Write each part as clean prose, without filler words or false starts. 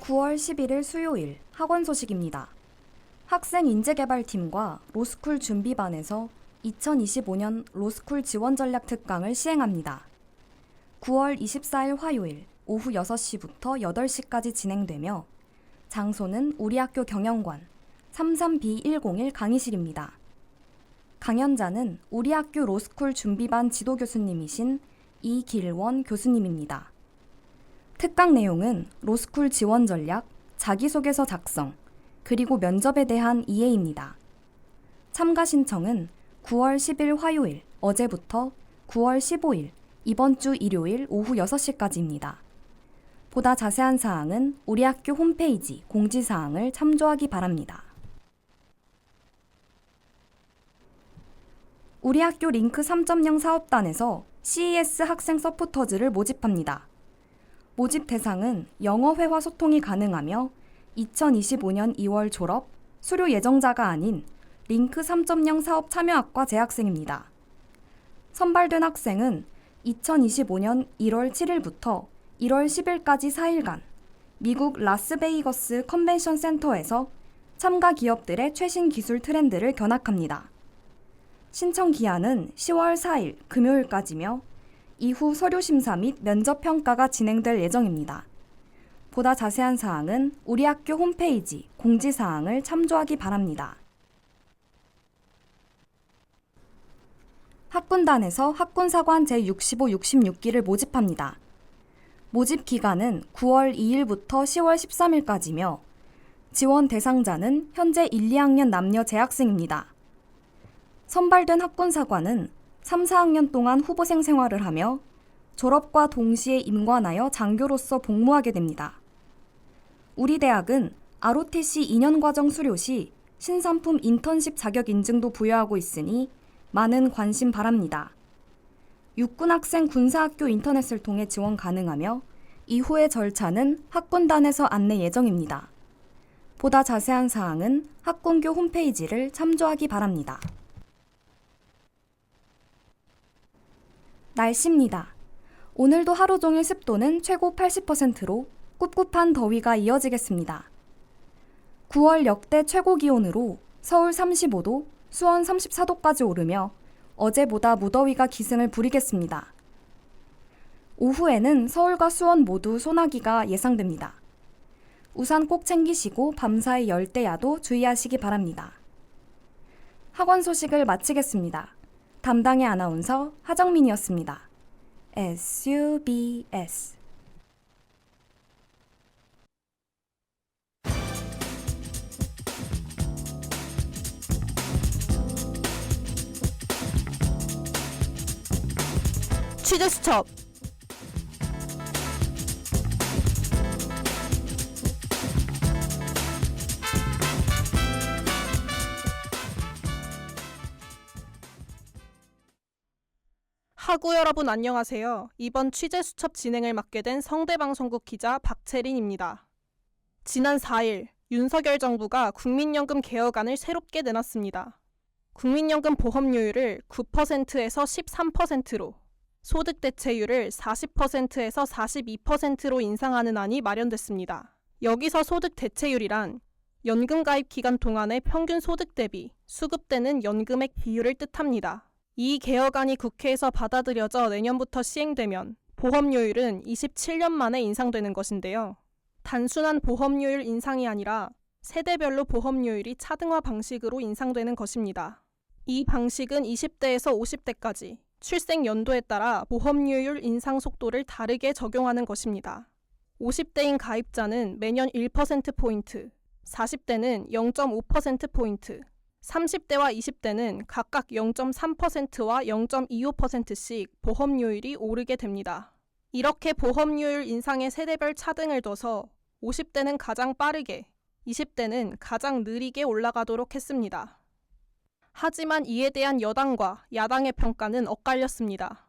9월 11일 수요일 학원 소식입니다. 학생인재개발팀과 로스쿨 준비반에서 2025년 로스쿨 지원 전략 특강을 시행합니다. 9월 24일 화요일 오후 6시부터 8시까지 진행되며 장소는 우리 학교 경영관 33B101 강의실입니다. 강연자는 우리 학교 로스쿨 준비반 지도교수님이신 이길원 교수님입니다. 특강 내용은 로스쿨 지원 전략, 자기소개서 작성, 그리고 면접에 대한 이해입니다. 참가 신청은 9월 10일 화요일 어제부터 9월 15일 이번 주 일요일 오후 6시까지입니다. 보다 자세한 사항은 우리 학교 홈페이지 공지사항을 참조하기 바랍니다. 우리 학교 링크 3.0 사업단에서 CES 학생 서포터즈를 모집합니다. 모집 대상은 영어 회화 소통이 가능하며 2025년 2월 졸업, 수료 예정자가 아닌 링크 3.0 사업 참여학과 재학생입니다. 선발된 학생은 2025년 1월 7일부터 1월 10일까지 4일간 미국 라스베이거스 컨벤션 센터에서 참가 기업들의 최신 기술 트렌드를 견학합니다. 신청 기한은 10월 4일 금요일까지며 이후 서류 심사 및 면접 평가가 진행될 예정입니다. 보다 자세한 사항은 우리 학교 홈페이지 공지사항을 참조하기 바랍니다. 학군단에서 학군사관 제65, 66기를 모집합니다. 모집 기간은 9월 2일부터 10월 13일까지며 지원 대상자는 현재 1, 2학년 남녀 재학생입니다. 선발된 학군사관은 3, 4학년 동안 후보생 생활을 하며 졸업과 동시에 임관하여 장교로서 복무하게 됩니다. 우리 대학은 ROTC 2년 과정 수료 시 신산품 인턴십 자격 인증도 부여하고 있으니 많은 관심 바랍니다. 육군학생 군사학교 인터넷을 통해 지원 가능하며 이후의 절차는 학군단에서 안내 예정입니다. 보다 자세한 사항은 학군교 홈페이지를 참조하기 바랍니다. 날씨입니다. 오늘도 하루 종일 습도는 최고 80%로 꿉꿉한 더위가 이어지겠습니다. 9월 역대 최고 기온으로 서울 35도, 수원 34도까지 오르며 어제보다 무더위가 기승을 부리겠습니다. 오후에는 서울과 수원 모두 소나기가 예상됩니다. 우산 꼭 챙기시고 밤사이 열대야도 주의하시기 바랍니다. 학원 소식을 마치겠습니다. 담당의 아나운서 하정민이었습니다. SUBS 취재 수첩. 학우 여러분 안녕하세요. 이번 취재 수첩 진행을 맡게 된 성대방송국 기자 박채린입니다. 지난 4일 윤석열 정부가 국민연금 개혁안을 새롭게 내놨습니다. 국민연금 보험료율을 9%에서 13%로, 소득 대체율을 40%에서 42%로 인상하는 안이 마련됐습니다. 여기서 소득 대체율이란 연금 가입 기간 동안의 평균 소득 대비 수급되는 연금액 비율을 뜻합니다. 이 개혁안이 국회에서 받아들여져 내년부터 시행되면 보험료율은 27년 만에 인상되는 것인데요. 단순한 보험료율 인상이 아니라 세대별로 보험료율이 차등화 방식으로 인상되는 것입니다. 이 방식은 20대에서 50대까지 출생 연도에 따라 보험료율 인상 속도를 다르게 적용하는 것입니다. 50대인 가입자는 매년 1%포인트, 40대는 0.5%포인트, 30대와 20대는 각각 0.3%와 0.25%씩 보험료율이 오르게 됩니다. 이렇게 보험료율 인상의 세대별 차등을 둬서 50대는 가장 빠르게, 20대는 가장 느리게 올라가도록 했습니다. 하지만 이에 대한 여당과 야당의 평가는 엇갈렸습니다.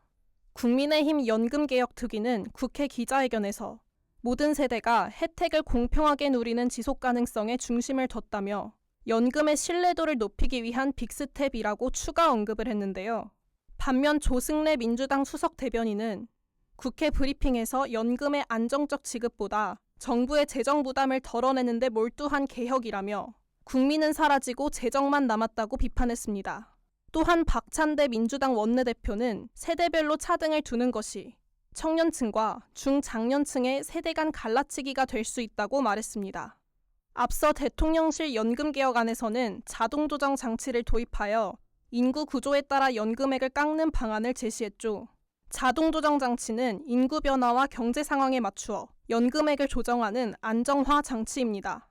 국민의힘 연금개혁특위는 국회 기자회견에서 모든 세대가 혜택을 공평하게 누리는 지속 가능성에 중심을 뒀다며 연금의 신뢰도를 높이기 위한 빅스텝이라고 추가 언급을 했는데요. 반면 조승래 민주당 수석 대변인은 국회 브리핑에서 연금의 안정적 지급보다 정부의 재정 부담을 덜어내는 데 몰두한 개혁이라며 국민은 사라지고 재정만 남았다고 비판했습니다. 또한 박찬대 민주당 원내대표는 세대별로 차등을 두는 것이 청년층과 중장년층의 세대 간 갈라치기가 될 수 있다고 말했습니다. 앞서 대통령실 연금개혁안에서는 자동조정 장치를 도입하여 인구 구조에 따라 연금액을 깎는 방안을 제시했죠. 자동조정 장치는 인구 변화와 경제 상황에 맞추어 연금액을 조정하는 안정화 장치입니다.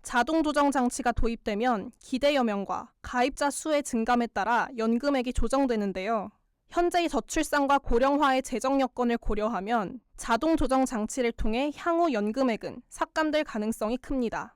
자동조정 장치가 도입되면 기대여 명과 가입자 수의 증감에 따라 연금액이 조정되는데요. 현재의 저출산과 고령화의 재정 여건을 고려하면 자동조정 장치를 통해 향후 연금액은 삭감될 가능성이 큽니다.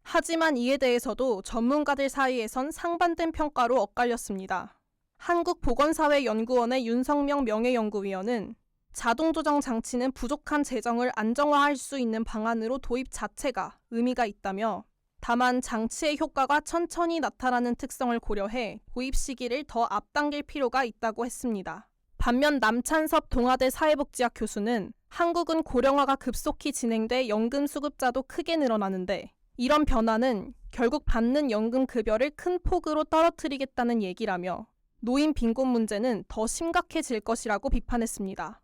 하지만 이에 대해서도 전문가들 사이에선 상반된 평가로 엇갈렸습니다. 한국보건사회연구원의 윤성명 명예연구위원은 자동조정 장치는 부족한 재정을 안정화할 수 있는 방안으로 도입 자체가 의미가 있다며 다만 장치의 효과가 천천히 나타나는 특성을 고려해 도입 시기를 더 앞당길 필요가 있다고 했습니다. 반면 남찬섭 동아대 사회복지학 교수는 한국은 고령화가 급속히 진행돼 연금 수급자도 크게 늘어나는데 이런 변화는 결국 받는 연금 급여를 큰 폭으로 떨어뜨리겠다는 얘기라며 노인 빈곤 문제는 더 심각해질 것이라고 비판했습니다.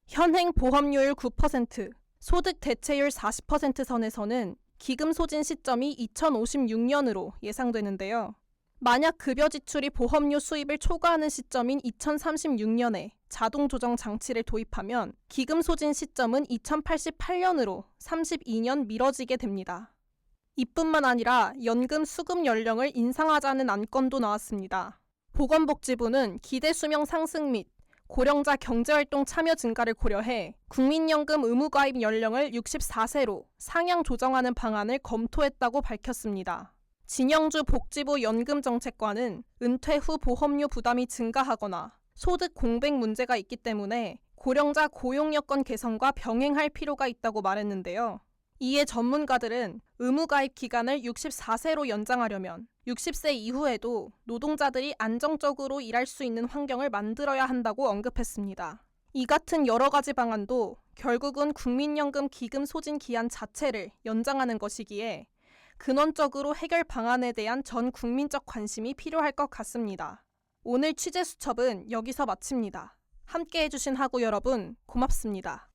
현행 보험료율 9%, 소득 대체율 40% 선에서는 기금 소진 시점이 2056년으로 예상되는데요. 만약 급여 지출이 보험료 수입을 초과하는 시점인 2036년에 자동조정 장치를 도입하면 기금 소진 시점은 2088년으로 32년 미뤄지게 됩니다. 이뿐만 아니라 연금 수급 연령을 인상하자는 안건도 나왔습니다. 보건복지부는 기대 수명 상승 및 고령자 경제활동 참여 증가를 고려해 국민연금 의무가입 연령을 64세로 상향 조정하는 방안을 검토했다고 밝혔습니다. 진영주 복지부 연금정책관은 은퇴 후 보험료 부담이 증가하거나 소득 공백 문제가 있기 때문에 고령자 고용 여건 개선과 병행할 필요가 있다고 말했는데요. 이에 전문가들은 의무가입 기간을 64세로 연장하려면 60세 이후에도 노동자들이 안정적으로 일할 수 있는 환경을 만들어야 한다고 언급했습니다. 이 같은 여러 가지 방안도 결국은 국민연금 기금 소진 기한 자체를 연장하는 것이기에 근원적으로 해결 방안에 대한 전 국민적 관심이 필요할 것 같습니다. 오늘 취재 수첩은 여기서 마칩니다. 함께 해주신 하구 여러분 고맙습니다.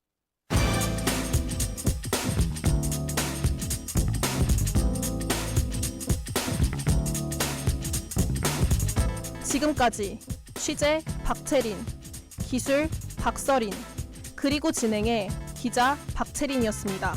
지금까지 취재 박채린, 기술 박서린, 그리고 진행의 기자 박채린이었습니다.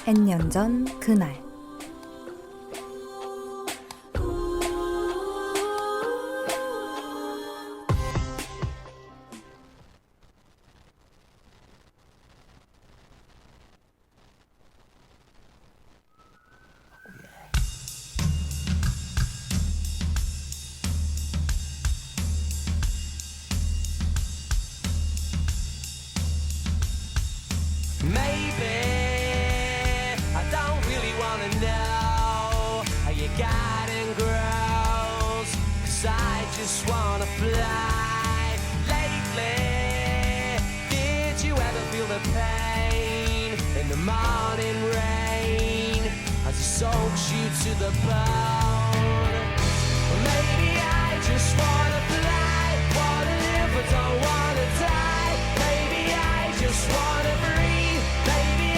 N년 전 그날 Maybe I don't really wanna know how your garden grows, 'cause I just wanna fly. Lately, did you ever feel the pain in the morning rain as it soaks you to the bone? Well, maybe I just wanna fly, wanna live but don't wanna die. Maybe I just wanna breathe. Maybe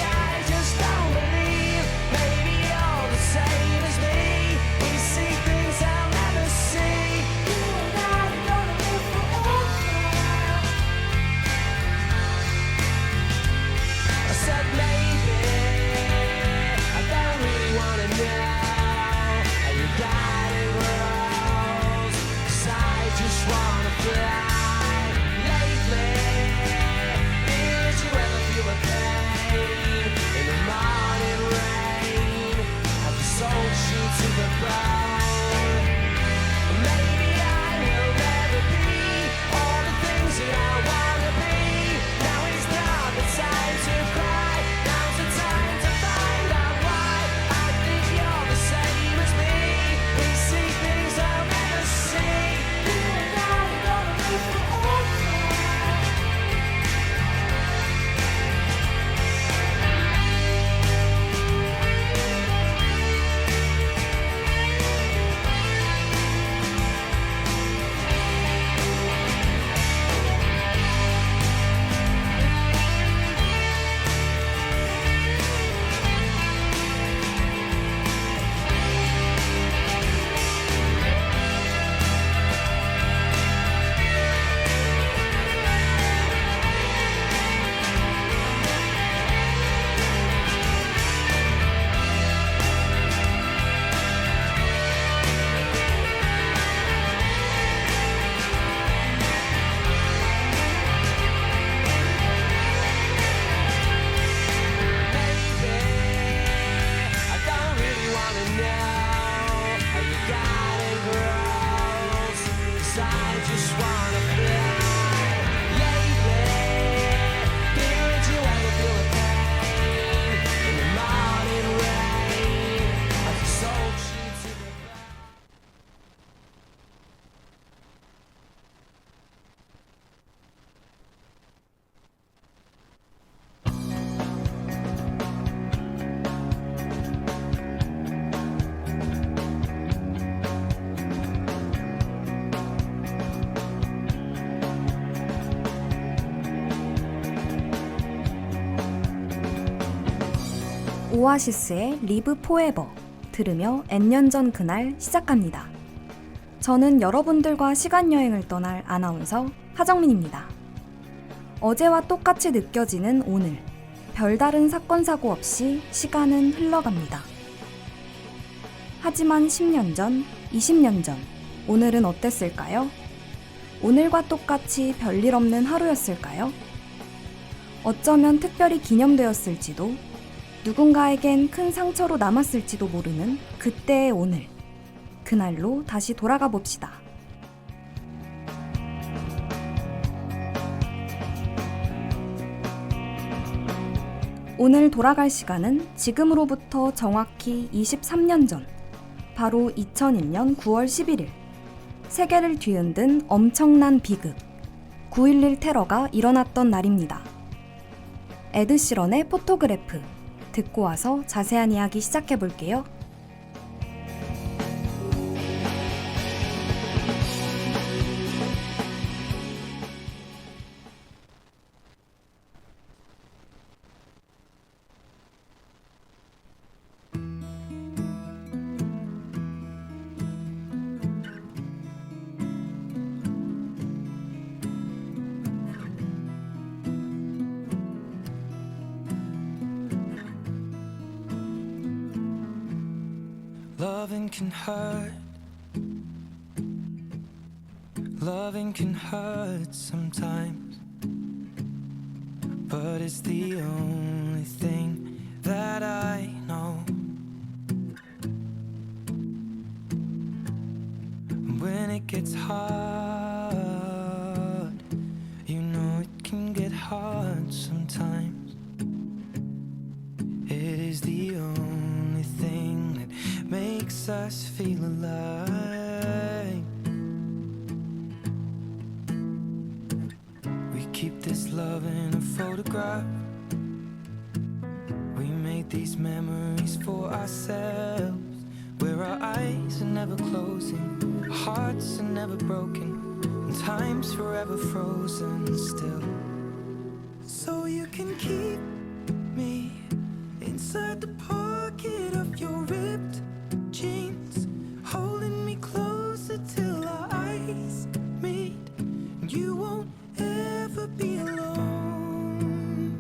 crowd. Maybe I will never be all the things that I wanna be. Now is not the time to cry. Now's the time to find out why. I think you're the same as me. We see things I'll never see. You and I are gonna live forever. I don't really wanna know how you got it grows, 'cause I just wanna fly. Lately, did you ever feel the pain in the morning rain? I just sold you to the 오아시스의 리브 포에버 들으며 N년 전 그날 시작합니다. 저는 여러분들과 시간여행을 떠날 아나운서 하정민입니다. 어제와 똑같이 느껴지는 오늘, 별다른 사건 사고 없이 시간은 흘러갑니다. 하지만 10년 전, 20년 전, 오늘은 어땠을까요? 오늘과 똑같이 별일 없는 하루였을까요? 어쩌면 특별히 기념되었을지도, 누군가에겐 큰 상처로 남았을지도 모르는 그때의 오늘, 그날로 다시 돌아가 봅시다. 오늘 돌아갈 시간은 지금으로부터 정확히 23년 전, 바로 2001년 9월 11일, 세계를 뒤흔든 엄청난 비극, 9.11 테러가 일어났던 날입니다. 에드 시런의 포토그래프, 듣고 와서 자세한 이야기 시작해볼게요. Loving can hurt. Loving can hurt sometimes, but it's the only thing that I know. When it gets hard, you know it can get hard sometimes. It is the only thing that makes us feel alive. We keep this love in a photograph. We made these memories for ourselves, where our eyes are never closing, our hearts are never broken, and time's forever frozen still. So you can keep me inside the pocket of your ripped jeans, holding me closer till our eyes meet. You won't ever be alone.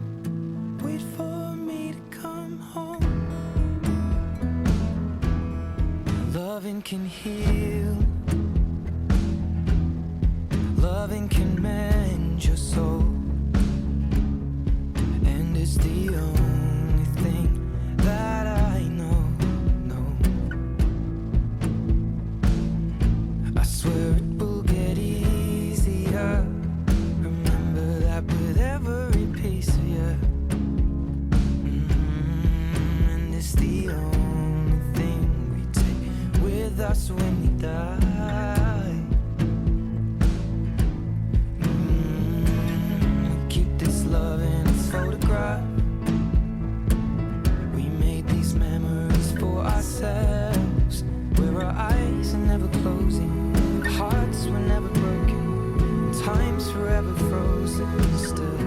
Wait for me to come home. Loving can heal. Loving can mend your soul. And it's the only thing that I know. with us when we die. We'll keep this love in a photograph. We made these memories for ourselves, where our eyes are never closing, hearts were never broken, time's forever frozen still.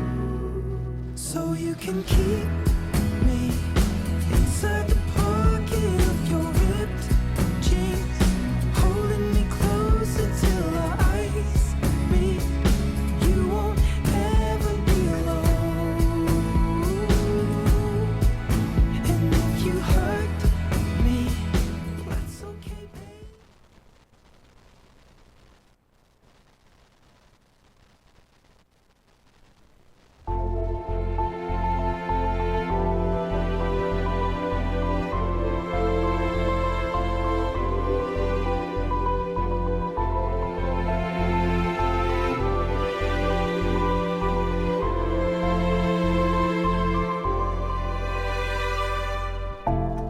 So you can keep me inside the pocket of your ripped jeans, holding me closer till our eyes meet. You won't ever be alone. And if you hurt me, that's okay, babe.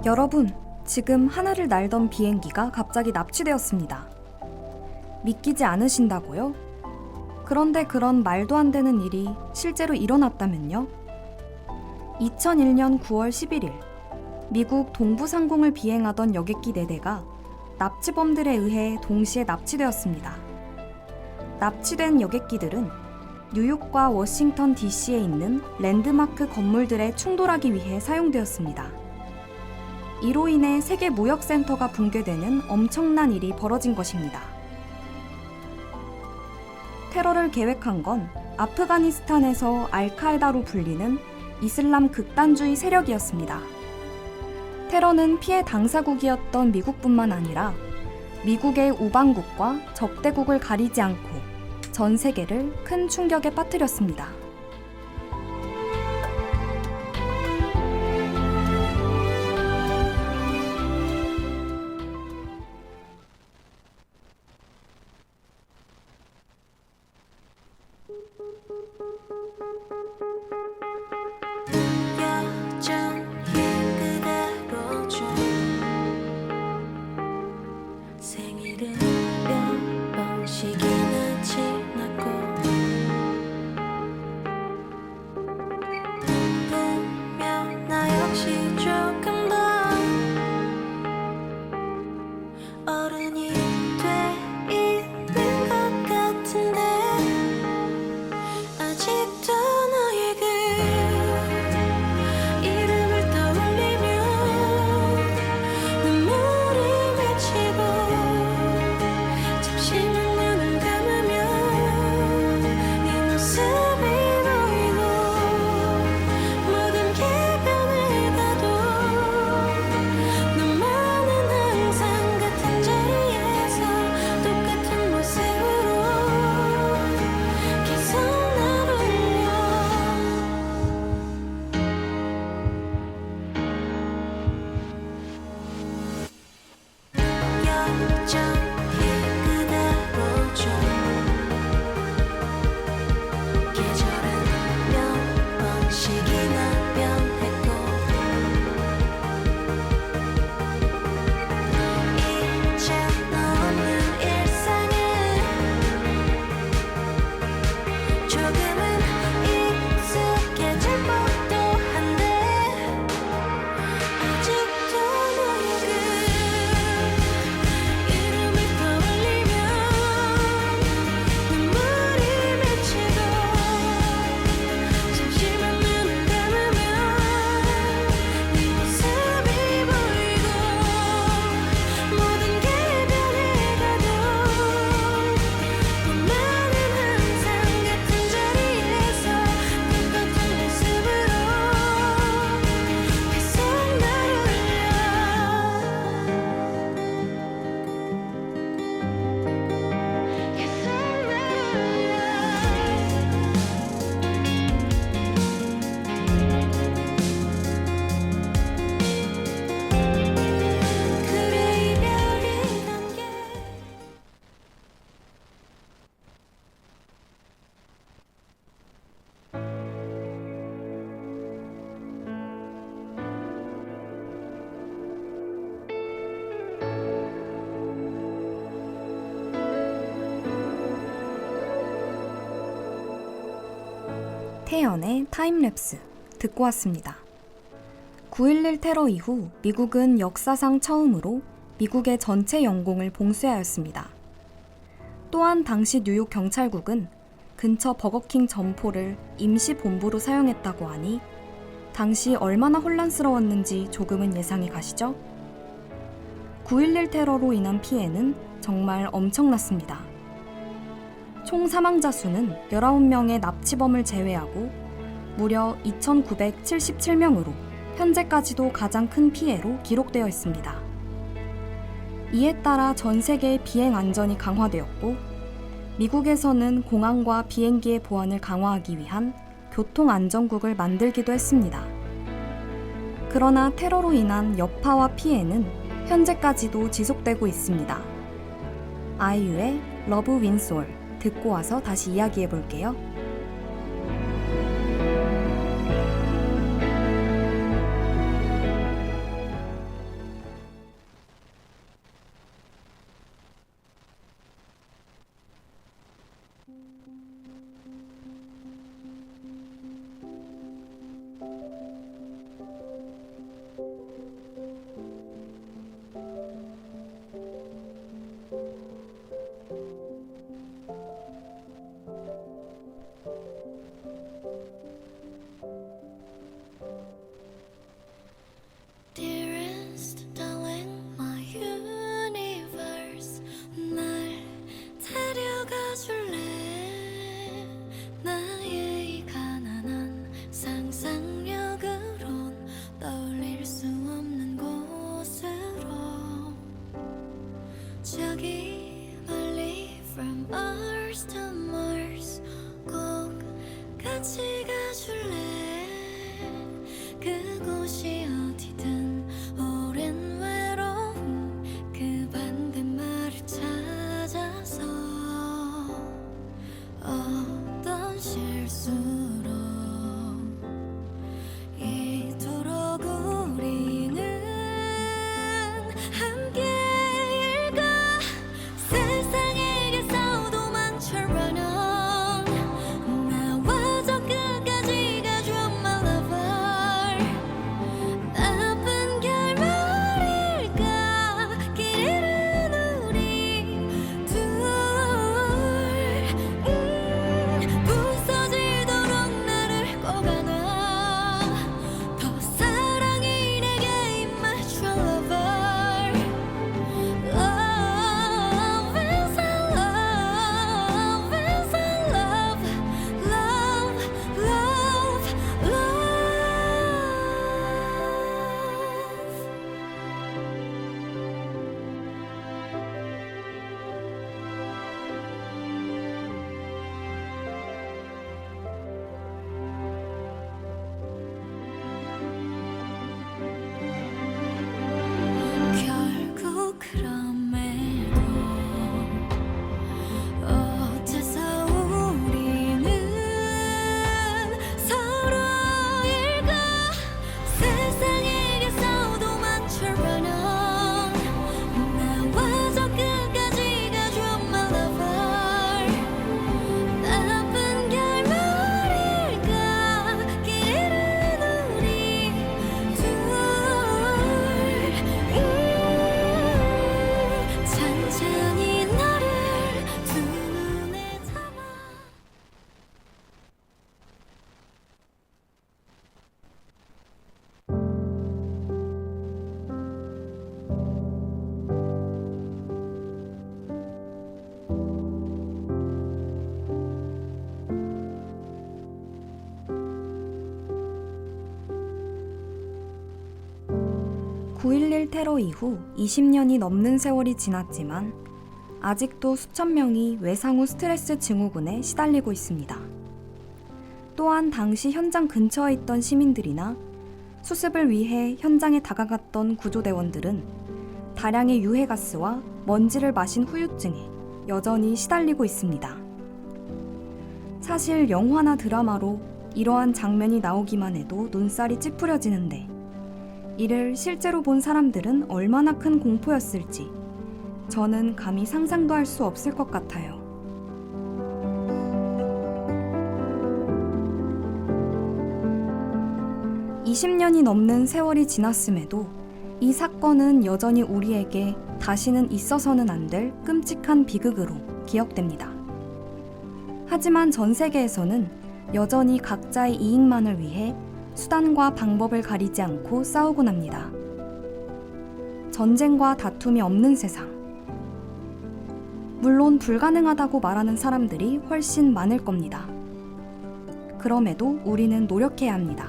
여러분, 지금 하늘을 날던 비행기가 갑자기 납치되었습니다. 믿기지 않으신다고요? 그런데 그런 말도 안 되는 일이 실제로 일어났다면요? 2001년 9월 11일, 미국 동부상공을 비행하던 여객기 4대가 납치범들에 의해 동시에 납치되었습니다. 납치된 여객기들은 뉴욕과 워싱턴 DC에 있는 랜드마크 건물들에 충돌하기 위해 사용되었습니다. 이로 인해 세계 무역센터가 붕괴되는 엄청난 일이 벌어진 것입니다. 테러를 계획한 건 아프가니스탄에서 알카에다로 불리는 이슬람 극단주의 세력이었습니다. 테러는 피해 당사국이었던 미국뿐만 아니라 미국의 우방국과 적대국을 가리지 않고 전 세계를 큰 충격에 빠뜨렸습니다. 여전히 그대로죠. 생일은 몇 번씩이나 지났고 태연의 타임랩스 듣고 왔습니다. 9.11 테러 이후 미국은 역사상 처음으로 미국의 전체 영공을 봉쇄하였습니다. 또한 당시 뉴욕 경찰국은 근처 버거킹 점포를 임시 본부로 사용했다고 하니 당시 얼마나 혼란스러웠는지 조금은 예상이 가시죠? 9.11 테러로 인한 피해는 정말 엄청났습니다. 총 사망자 수는 19명의 납치범을 제외하고 무려 2,977명으로 현재까지도 가장 큰 피해로 기록되어 있습니다. 이에 따라 전 세계의 비행 안전이 강화되었고 미국에서는 공항과 비행기의 보안을 강화하기 위한 교통안전국을 만들기도 했습니다. 그러나 테러로 인한 여파와 피해는 현재까지도 지속되고 있습니다. 아이유의 러브 윈솔 듣고 와서 다시 이야기해 볼게요. Dearest darling, my universe, 날 데려가 줄래? 나의 이 가난한 상상력으론 떠올릴 수 없는 곳으로 저기 멀리 from Earth to Mars 꼭 같이 가줄래? 그곳이 어디든 오랜 외로움 그 반대말을 찾아서 어떤 실수로 이토록 우리는 함께일까? 세상에게서 도망쳐 run on 나와 저 끝까지 가줘 my lover 나쁜 결말일까? 길 잃은 우리 둘 부서지도록 나를 꼭 안아 더 사랑이 내게 임해줘 lover Love is a love is a love love love love 결국 그럼에도 어째서 우리는 서로일까? 세상에게서 도망쳐 run on 나와 저 끝까지 가줘 my lover 나쁜 결말일까? 길 잃은 우리 둘 천천히 너를 두 눈에 담아 (9.11) 테러 이후 20년이 넘는 세월이 지났지만 아직도 수천 명이 외상 후 스트레스 증후군에 시달리고 있습니다. 또한 당시 현장 근처에 있던 시민들이나 수습을 위해 현장에 다가갔던 구조대원들은 다량의 유해가스와 먼지를 마신 후유증에 여전히 시달리고 있습니다. 사실 영화나 드라마로 이러한 장면이 나오기만 해도 눈살이 찌푸려지는데 이를 실제로 본 사람들은 얼마나 큰 공포였을지 저는 감히 상상도 할 수 없을 것 같아요. 20년이 넘는 세월이 지났음에도 이 사건은 여전히 우리에게 다시는 있어서는 안 될 끔찍한 비극으로 기억됩니다. 하지만 전 세계에서는 여전히 각자의 이익만을 위해 수단과 방법을 가리지 않고 싸우곤 합니다. 전쟁과 다툼이 없는 세상. 물론 불가능하다고 말하는 사람들이 훨씬 많을 겁니다. 그럼에도 우리는 노력해야 합니다.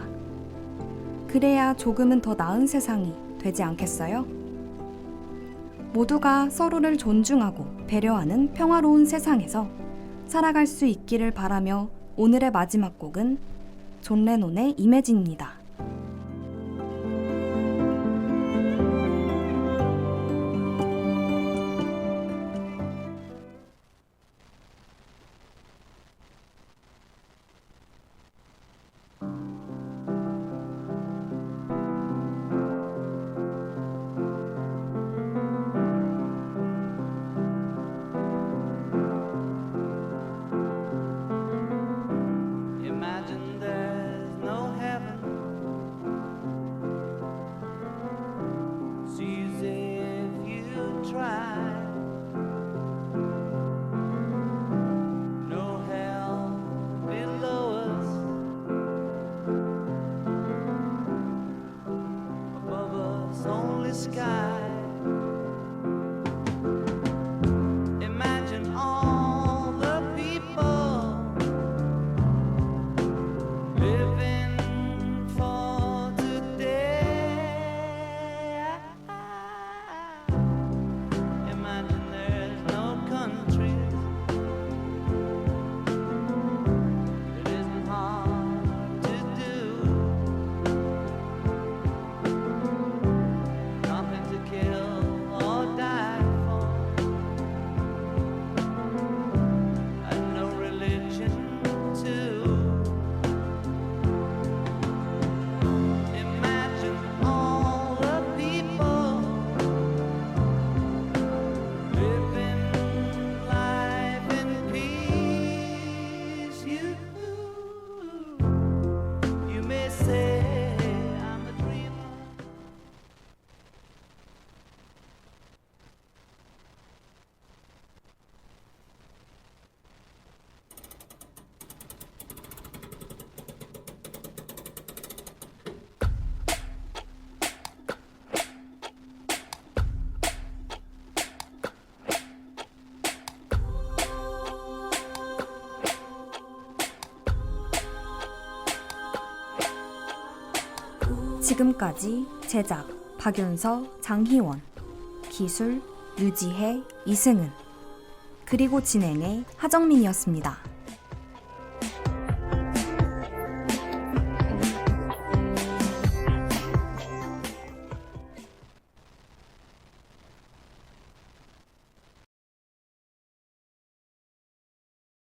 그래야 조금은 더 나은 세상이 되지 않겠어요? 모두가 서로를 존중하고 배려하는 평화로운 세상에서 살아갈 수 있기를 바라며 오늘의 마지막 곡은 존 레논의 이매진입니다. Imagine there's no heaven. See as if you try. No hell below us. Above us only sky. Imagine all the people living for today. Imagine there's no countries. It isn't hard to do. Nothing to kill or die for. And no religion too. Imagine all the people living life in peace. You may say I'm a dreamer. 지금까지 제작 박윤서, 장희원, 기술 유지혜, 이승은, 그리고 진행의 하정민이었습니다.